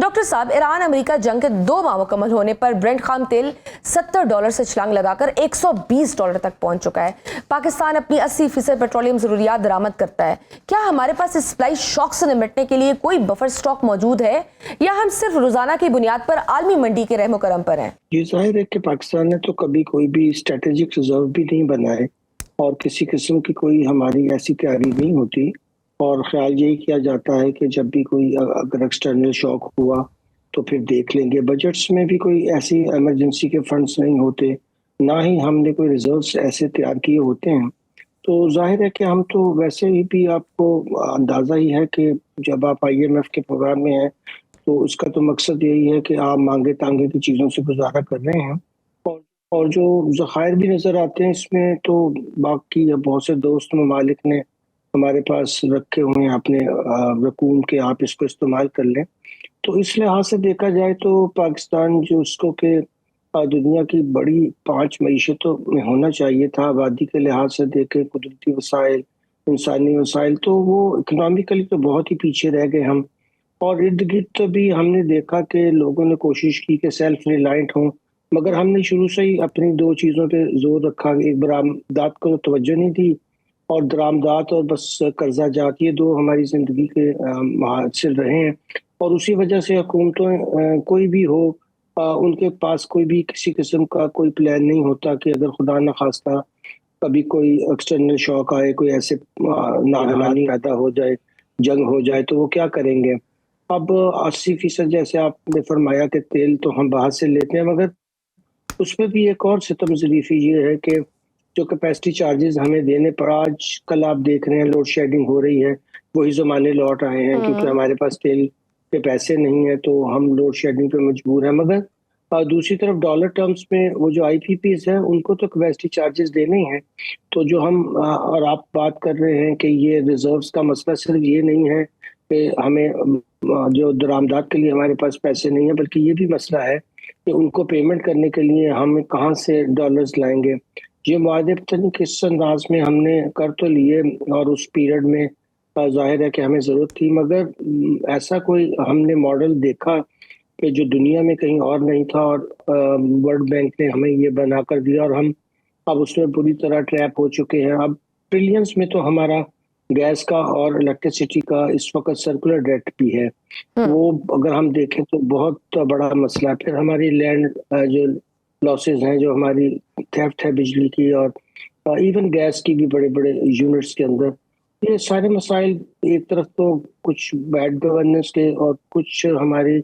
Doctor صاحب، ایران امریکہ جنگ کے 2 ماہ مکمل ہونے پر برنٹ خام تیل $70 سے چھلانگ لگا کر $120 تک پہنچ چکا ہے۔ پاکستان اپنی 80% پیٹرولیم ضروریات درآمد کرتا ہے۔ کیا ہمارے پاس اس سپلائی شاک سے نمٹنے کے لیے کوئی بفر سٹاک موجود ہے یا ہم صرف روزانہ کی بنیاد پر عالمی منڈی کے رحم و کرم پر ہیں؟ یہ ظاہر ہے کہ پاکستان نے تو کبھی کوئی بھی اسٹریٹجک ریزرو بھی نہیں بنائے اور کسی قسم کی کوئی ہماری ایسی تیاری نہیں ہوتی، اور خیال یہی کیا جاتا ہے کہ جب بھی کوئی اگر ایکسٹرنل شوق ہوا تو پھر دیکھ لیں گے۔ بجٹس میں بھی کوئی ایسی ایمرجنسی کے فنڈز نہیں ہوتے، نہ ہی ہم نے کوئی ریزروز ایسے تیار کیے ہوتے ہیں۔ تو ظاہر ہے کہ ہم تو ویسے ہی بھی آپ کو اندازہ ہی ہے کہ جب آپ IMF کے پروگرام میں ہیں تو اس کا تو مقصد یہی ہے کہ آپ مانگے تانگے کی چیزوں سے گزارا کر رہے ہیں، اور جو ذخائر بھی نظر آتے ہیں اس میں تو باقی بہت سے دوست ممالک نے ہمارے پاس رکھے ہوئے ہیں اپنے رقوم کے، آپ اس کو استعمال کر لیں۔ تو اس لحاظ سے دیکھا جائے تو پاکستان جو اس کو کہ دنیا کی بڑی 5 معیشتوں میں ہونا چاہیے تھا، آبادی کے لحاظ سے دیکھیں، قدرتی وسائل، انسانی وسائل، تو وہ اکنامیکلی تو بہت ہی پیچھے رہ گئے ہم۔ اور ارد گرد تو بھی ہم نے دیکھا کہ لوگوں نے کوشش کی کہ سیلف ریلائنٹ ہوں، مگر ہم نے شروع سے ہی اپنی 2 چیزوں پہ زور رکھا، ایک برآمدات کو توجہ نہیں دی اور درآمدات اور بس قرضہ جات، یہ 2 ہماری زندگی کے حاصل رہے ہیں۔ اور اسی وجہ سے حکومتوں کوئی بھی ہو ان کے پاس کوئی بھی کسی قسم کا کوئی پلان نہیں ہوتا کہ اگر خدا نخواستہ کبھی کوئی ایکسٹرنل شوق آئے، کوئی ایسے ناگہانی پیدا ہو جائے، جنگ ہو جائے، تو وہ کیا کریں گے۔ اب 80% جیسے آپ نے فرمایا کہ تیل تو ہم باہر سے لیتے ہیں، مگر اس میں بھی ایک اور ستم ظریفی یہ ہے کہ جو کیپیسٹی چارجز ہمیں دینے پر آج کل آپ دیکھ رہے ہیں لوڈ شیڈنگ ہو رہی ہے، وہی زمانے لوٹ آئے ہیں، کیونکہ ہمارے پاس تیل کے پیسے نہیں ہیں تو ہم لوڈ شیڈنگ پہ مجبور ہیں۔ مگر دوسری طرف ڈالر ٹرمز میں وہ جو IPPs ہیں ان کو تو کیپیسٹی چارجز دینے ہیں، تو جو ہم اور آپ بات کر رہے ہیں کہ یہ ریزروز کا مسئلہ صرف یہ نہیں ہے کہ ہمیں جو درآمدات کے لیے ہمارے پاس پیسے نہیں ہیں، بلکہ یہ بھی مسئلہ ہے کہ ان کو پیمنٹ کرنے کے لیے ہم کہاں سے ڈالرز لائیں گے۔ یہ معاہدے پتہ نہیں کس انداز میں ہم نے کر تو لیے، اور اس پیریڈ میں ظاہر ہے کہ ہمیں ضرورت تھی، مگر ایسا کوئی ہم نے ماڈل دیکھا کہ جو دنیا میں کہیں اور نہیں تھا، اور ورلڈ بینک نے ہمیں یہ بنا کر دیا، اور ہم اب اس میں پوری طرح ٹریپ ہو چکے ہیں۔ اب ٹریلینز میں تو ہمارا گیس کا اور الیکٹریسٹی کا اس وقت سرکولر ڈیٹ بھی ہے، وہ اگر ہم دیکھیں تو بہت بڑا مسئلہ ہے۔ پھر ہماری لینڈ جو لاسز ہیں، جو ہماری تھیفٹ ہے بجلی کی، اور ایون گیس کی بھی بڑے بڑے یونٹس کے اندر، یہ سارے مسائل ایک طرف تو کچھ بیڈ گورننس کے اور کچھ ہمارے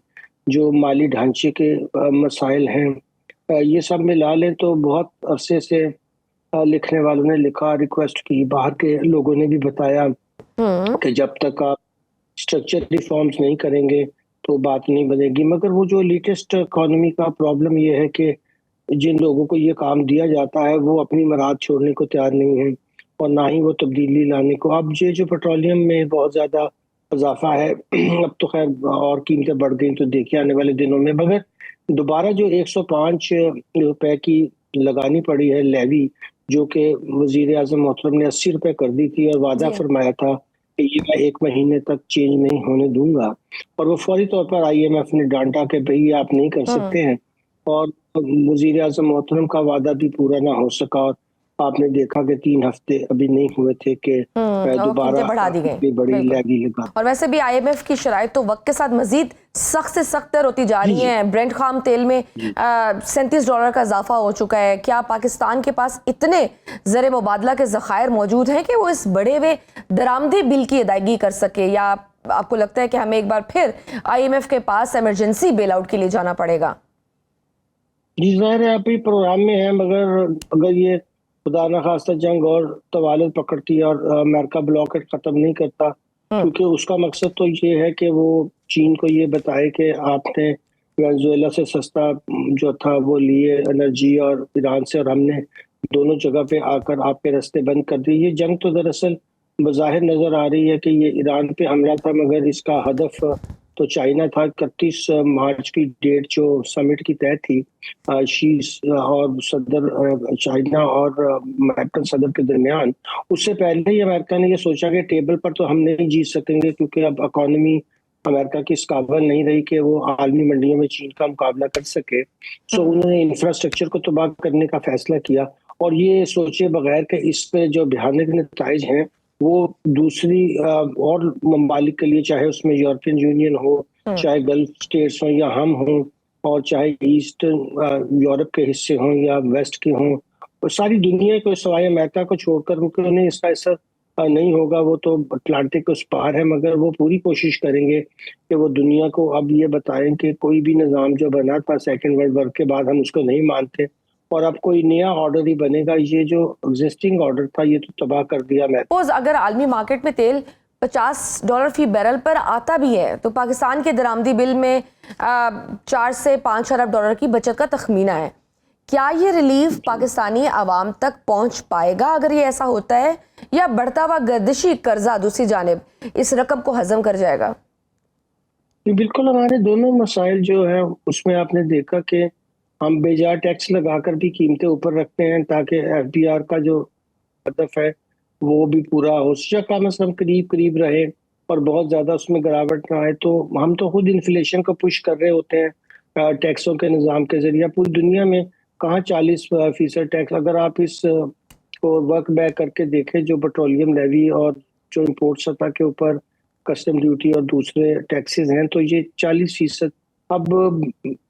جو مالی ڈھانچے کے مسائل ہیں، یہ سب ملا لیں تو بہت عرصے سے لکھنے والوں نے لکھا، ریکویسٹ کی، باہر کے لوگوں نے بھی بتایا کہ جب تک آپ اسٹرکچر ریفارمز نہیں کریں گے تو بات نہیں بنے گی۔ مگر وہ جو لیٹسٹ اکانومی کا پرابلم یہ ہے کہ جن لوگوں کو یہ کام دیا جاتا ہے وہ اپنی مراد چھوڑنے کو تیار نہیں ہیں، اور نہ ہی وہ تبدیلی لانے کو۔ اب یہ جو پیٹرولیم میں بہت زیادہ اضافہ ہے، اب تو خیر اور قیمتیں بڑھ گئیں تو دیکھیں آنے والے دنوں میں، مگر دوبارہ جو 105 روپے کی لگانی پڑی ہے لیوی، جو کہ وزیر اعظم محترم نے 80 روپے کر دی تھی اور وعدہ فرمایا تھا کہ یہ میں 1 مہینے تک چینج نہیں ہونے دوں گا، اور وہ فوری طور پر IMF نے ڈانٹا کہ بھئی آپ نہیں کر سکتے ہیں، اور وزیر اعظم محترم کا وعدہ بھی پورا نہ ہو سکا، اور آپ نے دیکھا کہ 3 ہفتے ابھی نہیں ہوئے تھے کہ دوبارہ بڑھا دی گئی بڑی لیوی لگا۔ اور ویسے بھی IMF کی شرائط تو وقت کے ساتھ مزید سخت سے سخت تر ہوتی جا رہی ہیں۔ برنٹ خام تیل میں $37 کا اضافہ ہو چکا ہے۔ کیا پاکستان کے پاس اتنے زر مبادلہ کے ذخائر موجود ہیں کہ وہ اس بڑے ہوئے درآمدی بل کی ادائیگی کر سکے، یا آپ کو لگتا ہے کہ ہمیں ایک بار پھر IMF کے پاس ایمرجنسی بیل آؤٹ کے لیے جانا پڑے گا؟ جی ظاہر ہے آپ ہی پروگرام میں ہیں، مگر اگر یہ خدا نخواستہ جنگ اور طوالت پکڑتی اور امریکہ بلاکٹ ختم نہیں کرتا، کیونکہ اس کا مقصد تو یہ ہے کہ وہ چین کو یہ بتائے کہ آپ نے وینزویلا سے سستا جو تھا وہ لیے انرجی، اور ایران سے، اور ہم نے دونوں جگہ پہ آ کر آپ کے راستے بند کر دیے۔ یہ جنگ تو دراصل بظاہر نظر آ رہی ہے کہ یہ ایران پہ حملہ تھا، مگر اس کا ہدف تو چائنا تھا۔ 31 مارچ کی ڈیٹ جو سمٹ کی طے تھی شیس اور صدر چائنا اور امریکن صدر کے درمیان، اس سے پہلے ہی امریکہ نے یہ سوچا کہ ٹیبل پر تو ہم نہیں جیت سکیں گے، کیونکہ اب اکانومی امریکہ کی اس قابل نہیں رہی کہ وہ عالمی منڈیوں میں چین کا مقابلہ کر سکے. سو انہوں نے انفراسٹرکچر کو تباہ کرنے کا فیصلہ کیا اور یہ سوچے بغیر کہ اس پہ جو بھیانک نتائج ہیں وہ دوسری اور ممالک کے لیے، چاہے اس میں یورپین یونین ہو، چاہے گلف اسٹیٹس ہوں یا ہم ہوں، اور چاہے ایسٹرن یورپ کے حصے ہوں یا ویسٹ کے ہوں، اور ساری دنیا کو سوائے امریکہ کو چھوڑ کر کیونکہ انہیں اس کا ایسا نہیں ہوگا، وہ تو اٹلانٹک کے اس پار ہے، مگر وہ پوری کوشش کریں گے کہ وہ دنیا کو اب یہ بتائیں کہ کوئی بھی نظام جو بنا تھا سیکنڈ ورلڈ وار کے بعد ہم اس کو نہیں مانتے، اور اب کوئی نیا آرڈر ہی بنے گا. یہ جو ایگزسٹنگ آرڈر تھا یہ تو تباہ کر دیا. میں اگر عالمی مارکیٹ میں تیل $50 فی بیرل پر آتا بھی ہے تو پاکستان کے درآمدی بل میں 4 سے 5 ارب ڈالر کی بچت کا تخمینہ ہے. کیا یہ ریلیف پاکستانی عوام تک پہنچ پائے گا اگر یہ ایسا ہوتا ہے، یا بڑھتا ہوا گردشی قرضہ دوسری جانب اس رقم کو ہضم کر جائے گا؟ بالکل، ہمارے دونوں مسائل جو ہیں اس میں آپ نے دیکھا کہ ہم بے جا ٹیکس لگا کر بھی قیمتیں اوپر رکھتے ہیں تاکہ ایف بی آر کا جو ہدف ہے وہ بھی پورا ہو، یا کم از کم قریب رہے اور بہت زیادہ اس میں گراوٹ نہ آئے. تو ہم تو خود انفلیشن کو پش کر رہے ہوتے ہیں ٹیکسوں کے نظام کے ذریعے. پوری دنیا میں کہاں 40% ٹیکس، اگر آپ اس کو ورک بیک کر کے دیکھیں جو پیٹرولیم لیوی اور جو امپورٹ سطح کے اوپر کسٹم ڈیوٹی اور دوسرے ٹیکسز ہیں، تو یہ 40%. اب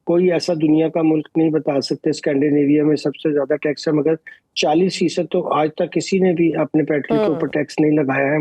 کوئی ایسا دنیا کا ملک نہیں بتا سکتے اسکینڈینیویا میں سب سے زیادہ ٹیکس ہے، مگر 40% تو آج تک کسی نے بھی اپنے پیٹرول کے اوپر ٹیکس نہیں لگایا ہے،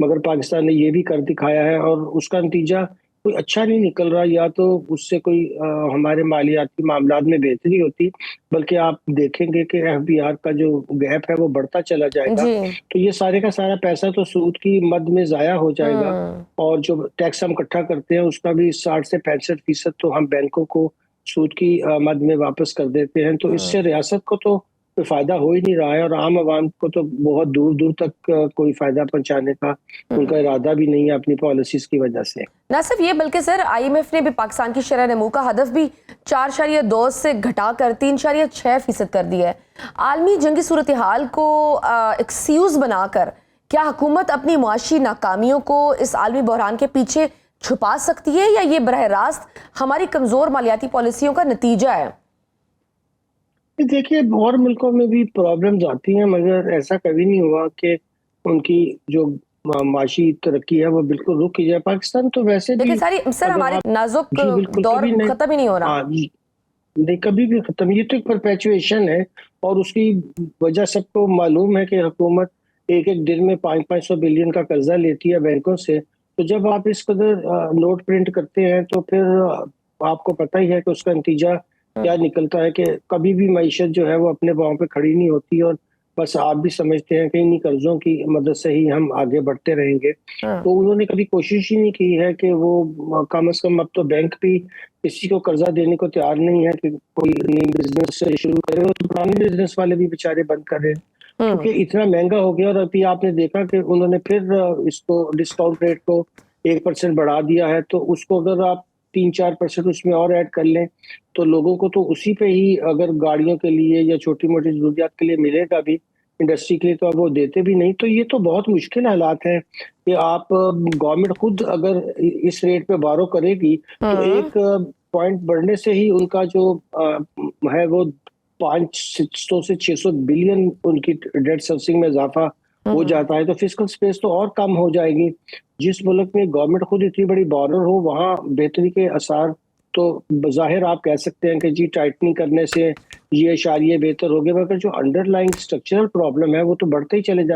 مگر پاکستان نے یہ بھی کر دکھایا ہے اور اس کا نتیجہ کوئی اچھا نہیں نکل رہا. یا تو اس سے کوئی ہمارے مالیاتی معاملات میں بہتری ہوتی، بلکہ آپ دیکھیں گے کہ ایف بی آر کا جو گیپ ہے وہ بڑھتا چلا جائے گا. تو یہ سارے کا سارا پیسہ تو سود کی مد میں ضائع ہو جائے گا، اور جو ٹیکس ہم اکٹھا کرتے ہیں اس کا بھی 60 سے 65% تو ہم بینکوں کو سود کی مد میں واپس کر دیتے ہیں. تو اس سے ریاست کو تو کوئی فائدہ ہو ہی نہیں رہا ہے، اور عام عوام کو تو بہت دور تک کوئی فائدہ پہنچانے کا ان کا ارادہ بھی نہیں ہے اپنی پالیسیز کی وجہ سے. نہ صرف یہ بلکہ سر آئی ایم ایف نے بھی پاکستان کی شرح نمو کا ہدف بھی 4.2 سے گھٹا کر 3.6% کر دیا ہے. عالمی جنگی صورتحال کو ایکسکیوز بنا کر کیا حکومت اپنی معاشی ناکامیوں کو اس عالمی بحران کے پیچھے چھپا سکتی ہے، یا یہ براہ راست ہماری کمزور مالیاتی پالیسیوں کا نتیجہ ہے؟ دیکھیے، اور ملکوں میں بھی پرابلمز آتی ہیں، مگر ایسا کبھی نہیں ہوا کہ ان کی جو معاشی ترقی ہے وہ بالکل رک جائے. پاکستان تو ویسے بھی سر ہمارے نازک دور ختم ہی نہیں ہو رہا. نہیں، کبھی بھی ختم. یہ تو ایک پرپیچویشن ہے، اور اس کی وجہ سب کو معلوم ہے کہ حکومت ایک دن میں 500 بلین کا قرضہ لیتی ہے بینکوں سے. تو جب آپ اس قدر نوٹ پرنٹ کرتے ہیں تو پھر آپ کو پتہ ہی ہے کہ اس کا نتیجہ کیا نکلتا ہے کہ کبھی بھی معیشت جو ہے وہ اپنے پاؤں پہ کھڑی نہیں ہوتی، اور بس آپ بھی سمجھتے ہیں کہ انہی قرضوں کی مدد سے ہی ہم آگے بڑھتے رہیں گے. تو انہوں نے کبھی کوشش ہی نہیں کی ہے کہ وہ کم از کم، اب تو بینک بھی کسی کو قرضہ دینے کو تیار نہیں ہے کہ کوئی نئی بزنس شروع کرے، اور پرانے بزنس والے بھی بیچارے بند کر رہے ہیں کیونکہ اتنا مہنگا ہو گیا. اور ابھی آپ نے دیکھا کہ انہوں نے پھر اس کو ڈسکاؤنٹ ریٹ کو 1% بڑھا دیا ہے. تو اس کو اگر آپ 3-4% اس میں اور ایڈ کر لیں تو لوگوں کو تو اسی پہ ہی، اگر گاڑیوں کے لیے یا چھوٹی موٹی ضروریات کے لیے ملے گا بھی، انڈسٹری کے لیے تو اب وہ دیتے بھی نہیں. تو یہ تو بہت مشکل حالات ہیں کہ آپ گورنمنٹ خود اگر اس ریٹ پہ بارو کرے گی تو ایک پوائنٹ بڑھنے سے ہی ان کا جو ہے وہ 500 سے 600 بلین ان کی ڈیٹ سروسنگ میں اضافہ ہو جاتا ہے. تو فسکل سپیس تو اور کم ہو جائے گی. جس ملک میں گورنمنٹ خود اتنی بڑی بارر ہو وہاں بہتری کے آثار تو بظاہر آپ کہہ سکتے ہیں کہ جی ٹائٹننگ کرنے سے یہ اشاریے بہتر ہو گئے، مگر جو انڈر لائنگ اسٹرکچرل پرابلم ہے وہ تو بڑھتے ہی چلے جاتے